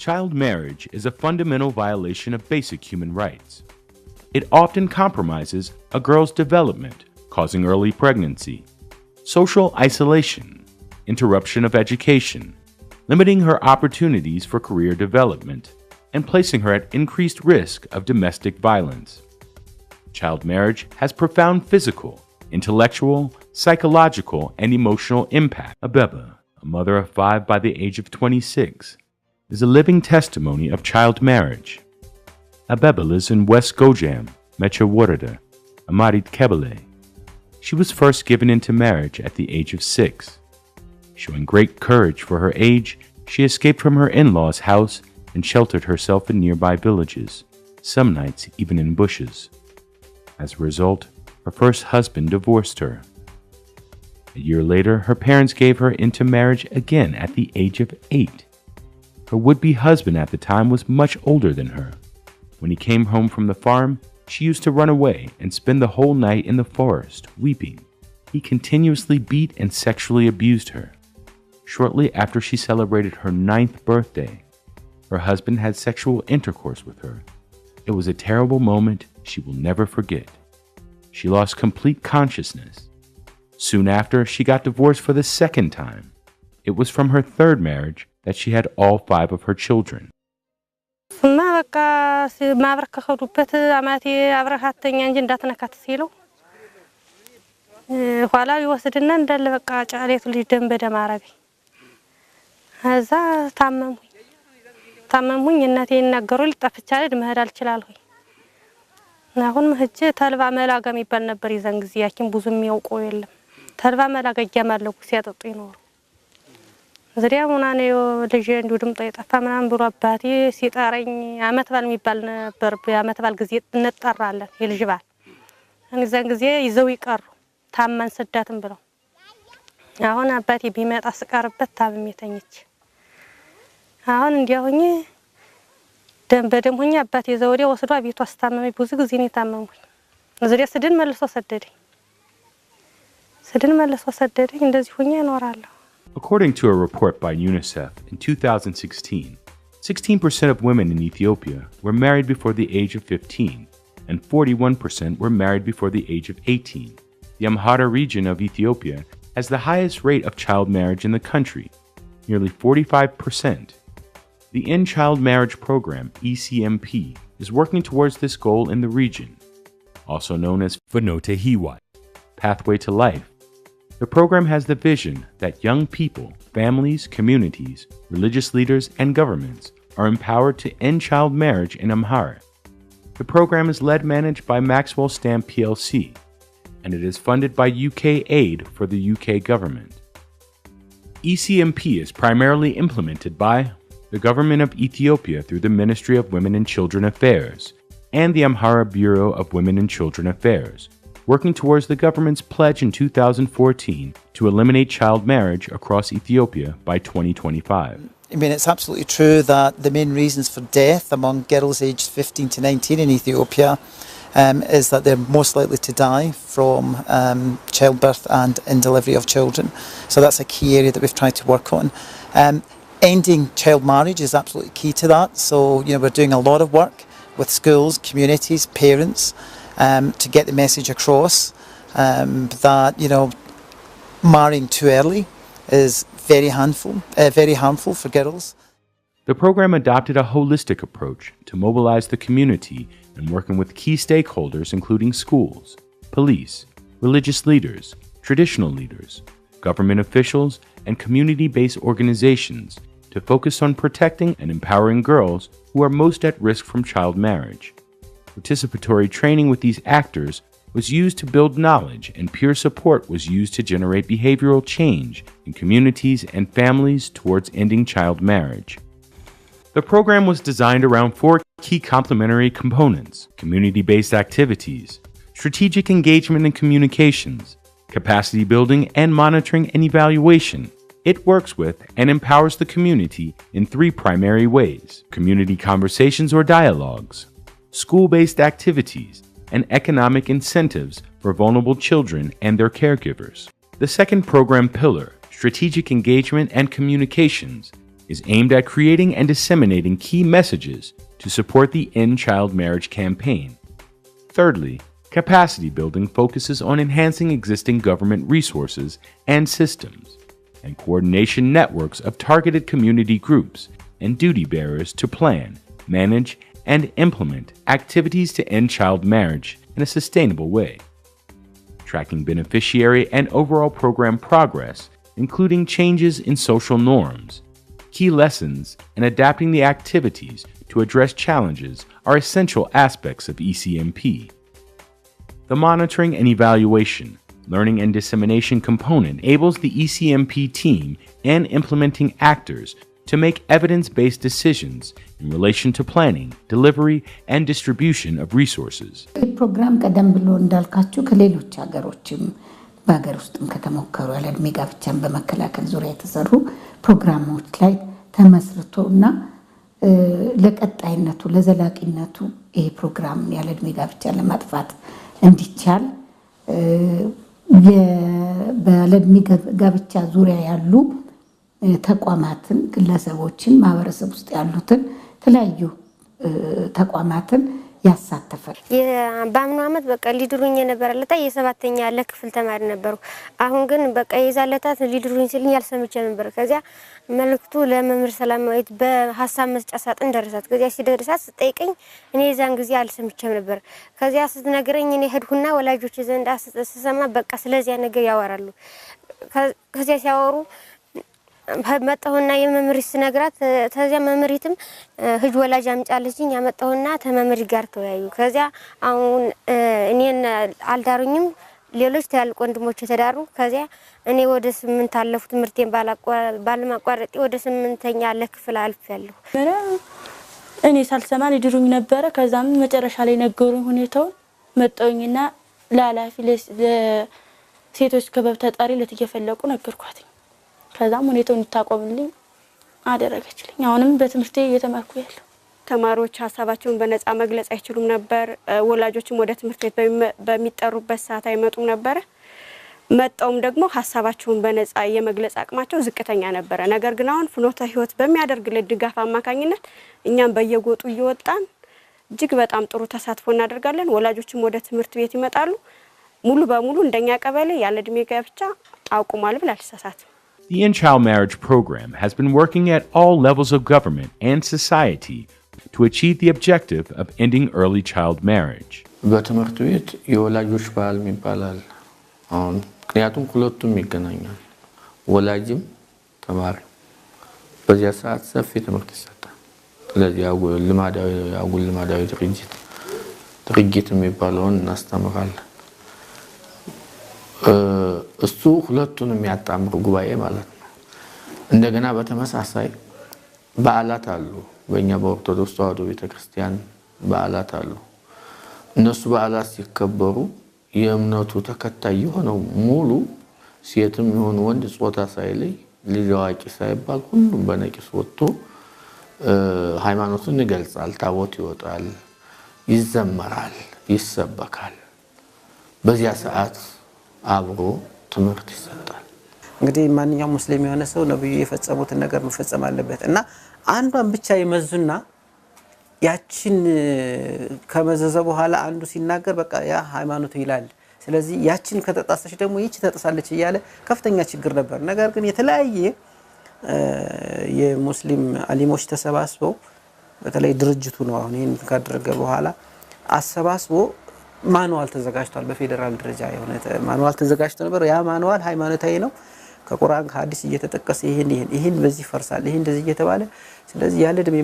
Child marriage is a fundamental violation of basic human rights. It often compromises a girl's development, causing early pregnancy, social isolation, interruption of education, limiting her opportunities for career development, and placing her at increased risk of domestic violence. Child marriage has profound physical, intellectual, psychological, and emotional impact. Abeba, a mother of 5 by the age of 26, is a living testimony of child marriage. Abeba lives in West Gojam, Mecha Warada, Amarit Kebele. She was first given into marriage at the age of 6. Showing great courage for her age, she escaped from her in-laws' house and sheltered herself in nearby villages, some nights even in bushes. As a result, her first husband divorced her. A year later, her parents gave her into marriage again at the age of 8. Her would-be husband at the time was much older than her. When he came home from the farm, she used to run away and spend the whole night in the forest, weeping. He continuously beat and sexually abused her. Shortly after she celebrated her 9th birthday, her husband had sexual intercourse with her. It was a terrible moment she will never forget. She lost complete consciousness. Soon after, she got divorced for the second time. It was from her 3rd marriage that she had all 5 of her children. ታመምኩኝ እናቴ ይናገሩልኝ ጠፍቻለሁ ድመሄድ አልችላለሁ አሁን መህጀ ተልባ መላጋ የሚባል ነበር ይዘን ጊዜ ያኪን ብዙም ያውቀው የለም ተልባ መላጋ ያማለው ሲያጠጡ ይኖር ዘሪያ ሙናኔ ልጅ እንዱ ድምጣ የጠፋ ምናምን ብሎ አባቴ ሲጣረኝ አመት ባል የሚባል ነበር በአመት ባል ጊዜ እንጠራለን የልጅ ባል እንዛን ጊዜ ይዘው ይቀሩ ታማን ሰዳትም ብለው አሁን አባቴ ቢመጣ ስቀርበት ታብም የተኝች አሁን እንዲያውኝ ደም በደም ሆኛ አባቴ ዘውዴ ወስዶ አቤቱ አስታመመኝ ብዙ ጊዜ ነው ታመምኩኝ ዘሪያ ስድን መልሶ ሰደደኝ እንደዚህ ሆኛ እኖራለሁ According to a report by UNICEF in 2016, 16% of women in Ethiopia were married before the age of 15, and 41% were married before the age of 18. The Amhara region of Ethiopia has the highest rate of child marriage in the country, nearly 45%. The End Child Marriage Program, ECMP, is working towards this goal in the region, also known as Vanote Hiwat, Pathway to Life. The program has the vision that young people, families, communities, religious leaders, and governments are empowered to end child marriage in Amhara. The program is managed by Maxwell Stamp plc, and it is funded by UK aid for the UK government. ECMP is primarily implemented by the Government of Ethiopia through the Ministry of Women and Children Affairs and the Amhara Bureau of Women and Children Affairs, working towards the government's pledge in 2014 to eliminate child marriage across Ethiopia by 2025. I mean, it's absolutely true that the main reasons for death among girls aged 15 to 19 in Ethiopia is that they're most likely to die from childbirth and in delivery of children. So that's a key area that we've tried to work on. Ending child marriage is absolutely key to that. So, we're doing a lot of work with schools, communities, parents, to get the message across that marrying too early is very harmful for girls. The program adopted a holistic approach to mobilize the community and working with key stakeholders including schools, police, religious leaders, traditional leaders, government officials, and community-based organizations to focus on protecting and empowering girls who are most at risk from child marriage. Participatory training with these actors was used to build knowledge, and peer support was used to generate behavioral change in communities and families towards ending child marriage. The program was designed around 4 key complementary components: community-based activities, strategic engagement and communications, capacity building and monitoring and evaluation. It works with and empowers the community in 3 primary ways: community conversations or dialogues, school-based activities, and economic incentives for vulnerable children and their caregivers. The second program pillar, strategic engagement and communications, is aimed at creating and disseminating key messages to support the End Child Marriage campaign. Thirdly, capacity building focuses on enhancing existing government resources and systems, and coordination networks of targeted community groups and duty bearers to plan, manage, and implement activities to end child marriage in a sustainable way. Tracking beneficiary and overall program progress, including changes in social norms, key lessons, and adapting the activities to address challenges are essential aspects of ECMP. The monitoring and evaluation, learning and dissemination component enables the ECMP team and implementing actors to make evidence-based decisions in relation to planning, delivery, and distribution of resources. ፕሮግራም ቀደም ብሎ እንዳልካችሁ ከሌሎች ሀገሮችም በሀገር ውስጥም ከተሞከሩ ያለ ዕድሜ ጋብቻን በመከላከል ዙሪያ የተሰሩ ፕሮግራሞች ላይ ተመስርቶና ለቀጣይነቱ ለዘላቂነቱ ይሄ ፕሮግራም ያለ ዕድሜ ጋብቻን ለማጥፋት እንዲቻል ያለ ዕድሜ ጋብቻ ዙሪያ ያሉ ተቋማትን ግለሰቦችን ማህበረሰብ ውስጥ ያሉትን ተለያዩ ተቋማትን ያሳተፈል። በአምኑ አመት በቃ ሊድሩኝ የነበረ ለታ የሰባተኛ ለክፍል ተማሪ ነበርኩ። አሁን ግን በቃ የዛለታት ሊድሩኝ ሲልኝ ያልሰምቼ ነበር። ከዚያ መልክቱ ለመምህር ሰላማዊት በሐሳብ መስጫ ሳጥን ደረሳት። ከዚያ ሲደርሳት ስጠይቀኝ እኔ የዛን ጊዜ አልሰምቼም ነበር። ከዚያ ስትነግረኝ እኔ ሄድኩና ወላጆች ዘንድ ስሰማ በቃ ስለዚያ ነገር ያወራሉ። ከዚያ ሲያወሩ መጣሁና የመምህሪት ስነግራት ተዚያ መምህሪትም ህጅ ወላጅ አምጫለችኝ ያመጣሁና ተመምህሪ ጋር ተወያዩ። ከዚያ አሁን እኔን አልዳሩኝም ሌሎች ታላቅ ወንድሞች ተዳሩ። ከዚያ እኔ ወደ 8 አለፉ ትምህርቴን ባለማቋረጥ ወደ 8ኛ ለክፍል አልፌያለሁ። እኔ ሳልሰማ ሊድሩኝ ነበር። ከዛም መጨረሻ ላይ ነገሩኝ ሁኔታውን መጣሁኝና ላላፊ ለሴቶች ክበብ ተጣሪ ለትየፈለቁ ነገርኳት። ከዛም ሁኔታው እንድታቆምልኝ አደረገችልኝ። አሁንም በትምህርቴ እየተማርኩ ያለው ተማሪዎች ሐሳባቸውን በነፃ መግለጽ አይችሉም ነበር። ወላጆችም ወደ ትምህርት ቤት በሚጠሩበት ሰዓት አይመጡም ነበር። መጣውም ደግሞ ሐሳባቸውን በነፃ የመግለጽ አቅማቸው ዝቅተኛ ነበር። ነገር ግን አሁን ፍኖተ ህይወት በሚያደርግልን ድጋፍ አማካኝነት እኛም በየጎጡ እየወጣን እጅግ በጣም ጥሩ ተሳትፎ እናደርጋለን። ወላጆችም ወደ ትምህርት ቤት ይመጣሉ። ሙሉ በሙሉ እንደኛ ቀበሌ ያለ ዕድሜ ጋብቻ አቁሟል ብላ አልተሳሳትም። The End Child Marriage program has been working at all levels of government and society to achieve the objective of ending early child marriage. በትምህርት ቤት የወላጆች ባህል ይባላል። አሁን ምክንያቱም ሁለቱም ይገናኛል። ወላጅም ተማሪ በዚያ ሰዓት ሰፊ ትምህርት ይሰጣል። ስለዚህ ልማዳዊ ድርጊት የሚባለውን እናስተምራለን። እሱ ሁለቱን የሚያጣምር ጉባኤ ማለት ነው። እንደገና በተመሳሳይ በዓላት አሉ። በእኛ በኦርቶዶክስ ተዋሕዶ ቤተክርስቲያን በዓላት አሉ። እነሱ በዓላት ሲከበሩ የእምነቱ ተከታይ የሆነው ሙሉ ሴትም ይሁን ወንድ ጾታ ሳይለይ ልጅ አዋቂ ሳይባል ሁሉም በነቂስ ወጥቶ ሃይማኖቱን ይገልጻል። ታቦት ይወጣል፣ ይዘመራል፣ ይሰበካል። በዚያ ሰዓት አብሮ ትምህርት ይሰጣል። እንግዲህ ማንኛውም ሙስሊም የሆነ ሰው ነብዩ የፈጸሙትን ነገር መፈጸም አለበት እና አንዷን ብቻ ይመዙና ያችን ከመዘዘ በኋላ አንዱ ሲናገር በቃ ያ ሃይማኖት ይላል። ስለዚህ ያችን ከተጣሰች ደግሞ ይቺ ተጣሳለች እያለ ከፍተኛ ችግር ነበር። ነገር ግን የተለያየ የሙስሊም አሊሞች ተሰባስበው በተለይ ድርጅቱ ነው አሁን ይሄን ካደረገ በኋላ አሰባስቦ ማኑዋል ተዘጋጅቷል። በፌደራል ደረጃ የሆነ ማኑዋል ተዘጋጅቶ ነበር። ያ ማኑዋል ሃይማኖታዊ ነው። ከቁርአን ከሐዲስ እየተጠቀሰ ይሄን በዚህ ፈርሳል ይሄን እንደዚህ እየተባለ ስለዚህ ያለ ዕድሜ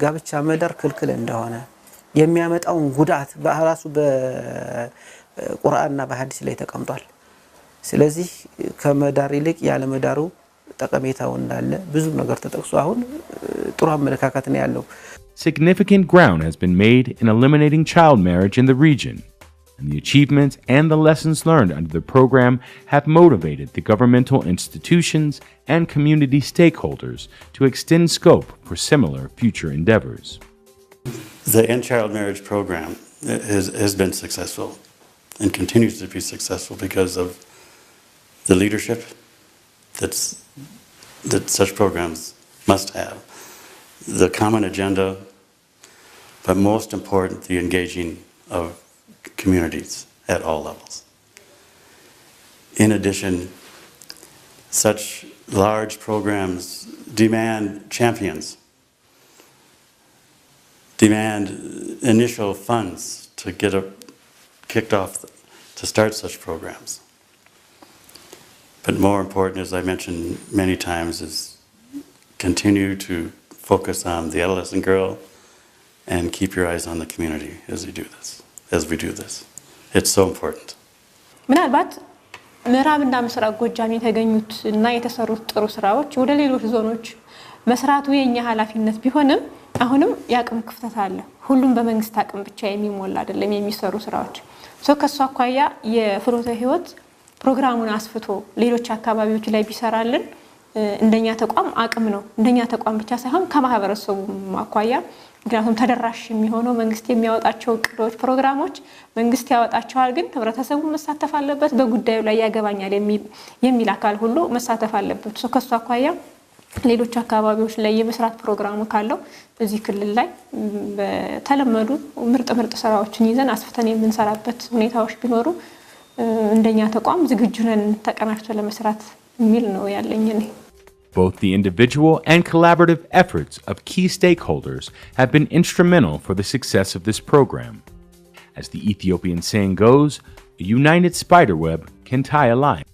ጋብቻ መዳር ክልክል እንደሆነ የሚያመጣውን ጉዳት በራሱ በቁርአንና በሐዲስ ላይ ተቀምጧል። ስለዚህ ከመዳር ይልቅ ያለ መዳሩ ጠቀሜታው እንዳለ ብዙ ነገር ተጠቅሶ አሁን ጥሩ አመለካከት ነው ያለው። Significant ground has been made in eliminating child marriage in the region, and the achievements and the lessons learned under the program have motivated the governmental institutions and community stakeholders to extend scope for similar future endeavors. The End Child Marriage program has been successful and continues to be successful because of the leadership that such programs must have the common agenda, but most important, the engaging of communities at all levels. In addition, such large programs demand champions, demand initial funds to get kicked off, to start such programs. But more important, as I mentioned many times, is continue to focus on the adolescent girl and keep your eyes on the community as we do this. It's so important. ምናልባት ምዕራብና ምስራቅ ጎጃም የተገኙት እና የተሰሩት ጥሩ ስራዎች ወደ ሌሎች ዞኖች መስራቱ የኛ ኃላፊነት ቢሆንም አሁንም ያቅም ክፍተት አለ። ሁሉም በመንግስት አቅም ብቻ የሚሞላ አይደለም የሚሰሩ ስራዎች። ከሱ አኳያ የፍኖተ ህይወት ፕሮግራሙን አስፍቶ ሌሎች አካባቢዎች ላይ ቢሰራልን እንደኛ ተቋም አቅም ነው። እንደኛ ተቋም ብቻ ሳይሆን ከማህበረሰቡ አኳያ ምክንያቱም ተደራሽ የሚሆነው መንግስት የሚያወጣቸው እቅዶች ፕሮግራሞች መንግስት ያወጣቸዋል፣ ግን ህብረተሰቡ መሳተፍ አለበት። በጉዳዩ ላይ ያገባኛል የሚል አካል ሁሉ መሳተፍ አለበት። ከሱ አኳያ ሌሎች አካባቢዎች ላይ የመስራት ፕሮግራሙ ካለው በዚህ ክልል ላይ በተለመዱ ምርጥ ስራዎችን ይዘን አስፍተን የምንሰራበት ሁኔታዎች ቢኖሩ እንደኛ ተቋም ዝግጁ ነን ተቀናጅቶ ለመስራት የሚል ነው ያለኝ እኔ። Both the individual and collaborative efforts of key stakeholders have been instrumental for the success of this program. As the Ethiopian saying goes, a united spiderweb can tie a line.